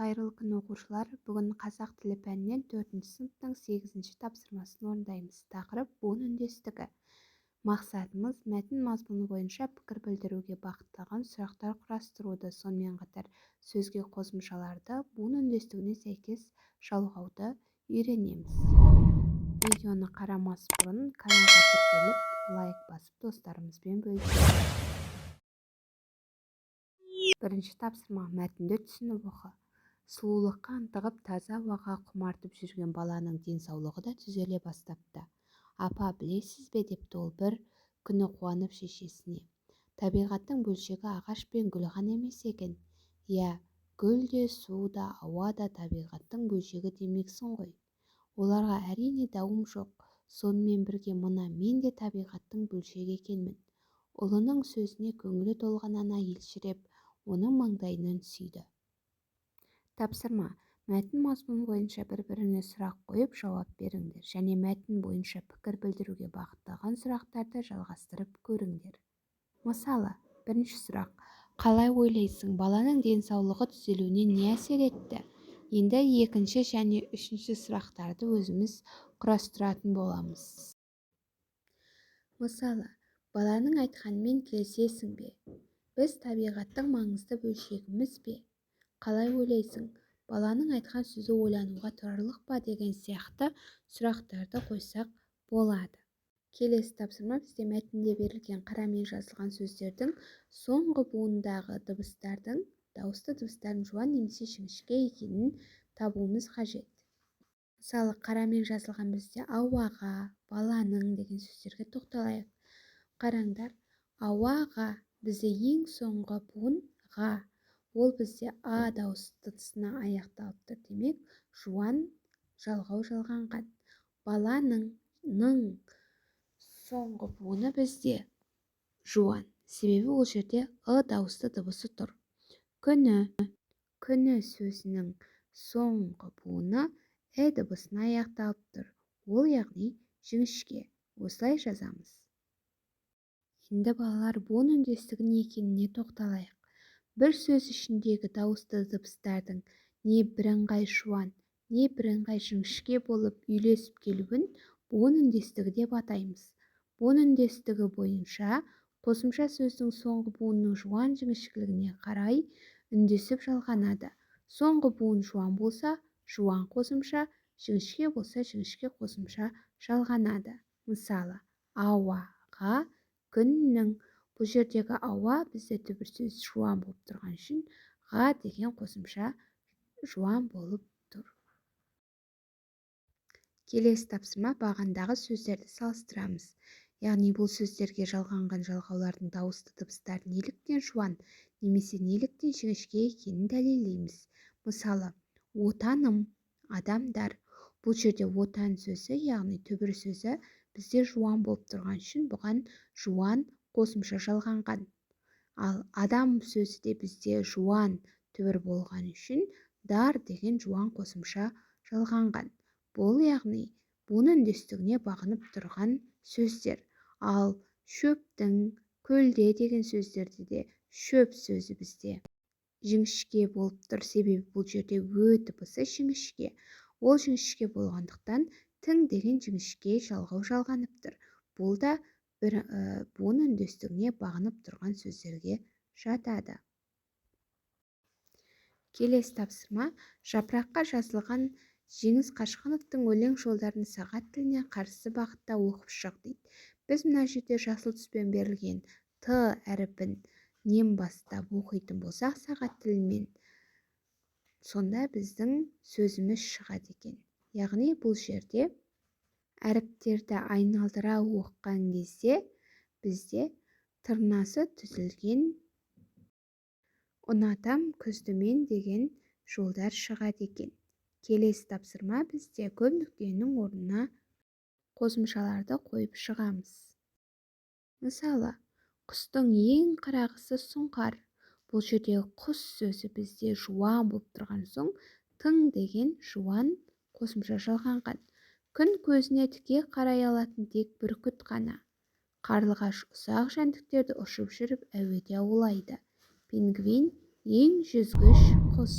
қайырлы күн оқушылар. Бүгін қазақ тілі пәнінен 4-ші сыныптың 8-ші тапсырмасын орындаймыз. Тақырып буын үндестігі. Мақсатымыз мәтін мазмұны бойынша пікір білдіруге бағытталған сұрақтар құрастыруды, сонымен қатар сөзге қосымшаларды буын үндестігіне сәйкес жалғауды үйренеміз. Видеоны қарамас бұрын каналға тіркеліп, лайк басып достарымызбен бөлісіңіз. Бірінші тапсырма: мәтінді түсініп оқы. Сұлулыққа ынтығып, таза ауаға құмартып жүрген баланың денсаулығы да түзеле бастапты. Апа, білесіз бе, депті ол бір күні қуанып шешесіне. Табиғаттың бөлшегі ағаш пен гүл ғана емес екен. Иә, гүл де, су да, ауа да табиғаттың бөлшегі демексің ғой. Оларға әрине дауым жоқ. Сонымен бірге мына мен де табиғаттың бөлшегі екенмін. Ұлының сөзіне көңілі толған ана елшіреп, оның маңдайынан сүйді. Тапсырма: мәтін мазмұны бойынша бір-біріне сұрақ қойып жауап беріңдер және мәтін бойынша пікір білдіруге бағытталған сұрақтарды жалғастырып көріңдер. Мысалы, бірінші сұрақ: қалай ойлайсың, баланың денсаулығы түзелуіне не әсер етті? Енді екінші және үшінші сұрақтарды өзіміз құрастыратын боламыз. Мысалы, баланың айтқанымен келісесің бе? Біз табиғаттың маңызды бөлшегіміз бе? Қалай ойлайсың, баланың айтқан сөзі ойлануға тұрарлық па, деген сияқты сұрақтарды қойсақ болады. Келесі тапсырма бізде мәтінде берілген қарамен жазылған сөздердің соңғы буындағы дыбыстардың, дауысты дыбыстардың жуан немесе жіңішке екенін табуымыз қажет. Мысалы, қарамен жазылған бізде ауаға, баланың деген сөздерге тоқталайық. Қараңдар, ауаға бізде ең соңғы буын ға. Ол бізде а дауыстысына аяқталып тұр. Демек, жуан жалғау жалғанған. Баланың соңғы буыны бізде жуан. Себебі ол жерде дауысты дыбысы тұр. Күні сөзінің соңғы буыны дыбысына аяқталып тұр. Ол яғни жіңішке. Осылай жазамыз. Енді балалар, буын үндестігі не екеніне тоқталайық. Бір сөз ішіндегі дауысты дыбыстардың не бірыңғай жуан, не бірыңғай жіңішке болып үйлесіп келуін буын үндестігі деп атаймыз. Буын үндестігі бойынша қосымша сөздің соңғы буынның жуан жіңішкелігіне қарай үндесіп жалғанады. Соңғы буын жуан болса, жуан қосымша, жіңішке болса, жіңішке қосымша жалғанады. Мысалы, ауаға, күннің. Бұл жердегі ауа бізде түбір сөз жуан болып тұрған үшін ға деген қосымша жуан болып тұр. Келесі тапсырма: бағандағы сөздерді салыстырамыз. Яғни бұл сөздерге жалғанған жалғаулардың дауысты дыбыстары неліктен жуан немесе неліктен жіңішке екенін дәлелдейміз. Мысалы, отаным, адамдар. Бұл жерде отан сөзі, яғни түбір сөзі бізде жуан болып тұрған үшін бұған жуан қосымша жалғанған. Ал адам сөзі де бізде жуан түбір болған үшін дар деген жуан қосымша жалғанған. Бұл яғни буын үндестігіне бағынып тұрған сөздер. Ал шөптің, көлде деген сөздерде де шөп сөзі бізде жіңішке болып тұр. Себебі бұл жерде дыбысы жіңішке. Ол жіңішке болғандықтан тің деген жіңішке жалғау жалғанып тұр. Бұл да буын үндестігіне бағынып тұрған сөздерге жатады. Келесі тапсырма: жапыраққа жазылған Жеңіс Қашқыновтың өлең жолдарын сағат тіліне қарсы бағытта оқып шық дейді. Біз мына жерде жасыл түспен берілген т әріпін нен бастап оқитын болсақ сағат тілімен, сонда біздің сөзіміз шығады екен. Яғни бұл жерде әріптерді айналдыра оқыған кезде бізде тырнасы түзілген ұнатам күздімен деген жолдар шығады екен. Келесі тапсырма бізде көп нүктенің орнына қосымшаларды қойып шығамыз. Мысалы, құстың ең қырағысы сұңқар. Бұл жердегі құс сөзі бізде жуан болып тұрған соң тың деген жуан қосымша жалғанған. Күн көзіне тіке қарай алатын тек бүркіт қана. Қарлығаш ұсақ жәндіктерді ұшып жүріп әуеде аулайды. Пингвин ең жүзгіш құс.